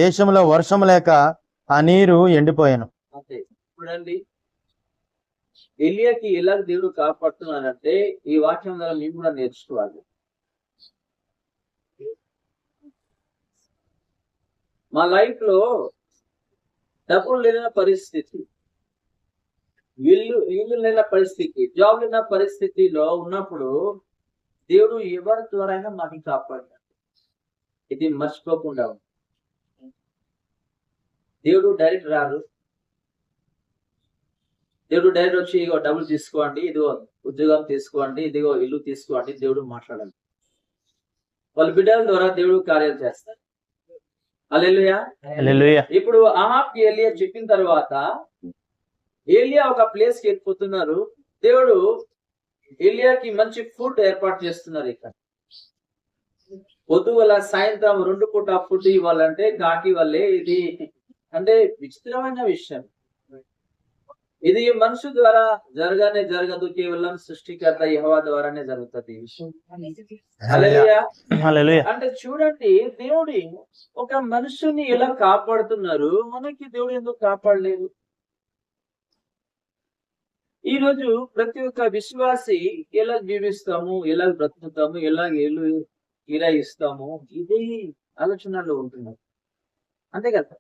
దేశంలో వర్షం లేక ఆ నీరు ఎండిపోయాను. అంతే. చూడండి, ఎలియాకి ఎలా దేవుడు కాపాడుతున్నానంటే ఈ వాక్యం ద్వారా మేము కూడా నేర్చుకోవాలి. మా లైఫ్ లో డబ్బులు లేని పరిస్థితి, ఇల్లు లేని పరిస్థితి, జాబ్ లేని పరిస్థితిలో ఉన్నప్పుడు దేవుడు ఎవరి ద్వారా మాకు కాపాడాడు. ఇది మర్చిపోకుండా. దేవుడు డైరెక్ట్ రారు. దేవుడు డైరెక్ట్ వచ్చి ఇదిగో డబ్బులు తీసుకోండి, ఇదిగో ఉద్యోగం తీసుకోండి, ఇదిగో ఇల్లు తీసుకోండి, దేవుడు మాట్లాడాలి. వాళ్ళ బిడ్డల ద్వారా దేవుడు కార్యాలు చేస్తారు. హల్లెలూయా. ఇప్పుడు ఆహాబ్కి ఎలియా చెప్పిన తర్వాత ఎలియా ఒక ప్లేస్ కి వెళ్ళిపోతున్నారు. దేవుడు ఎలియాకి మంచి ఫుడ్ ఏర్పాటు చేస్తున్నారు. ఇక్కడ పొద్దుగల సాయంత్రం 2 పూట ఫుడ్ ఇవ్వాలంటే కాకి వల్లే ఇది అంటే విచిత్రమైన విషయం. ఇది మనుషు ద్వారా జరగదు, కేవలం సృష్టికర్త యెహోవా ద్వారానే జరుగుతుంది. అంటే చూడండి, దేవుడి ఒక మనుషుని ఎలా కాపాడుతున్నారు, మనకి దేవుడు ఎందుకు కాపాడలేదు? ఈ రోజు ప్రతి ఒక్క విశ్వాసి ఎలా జీవిస్తాము, ఎలా బ్రతుకుతాము, ఎలా ఇల్లు ఇస్తాము, ఇదే ఆలోచనలో ఉంటున్నారు. అంతే కదా.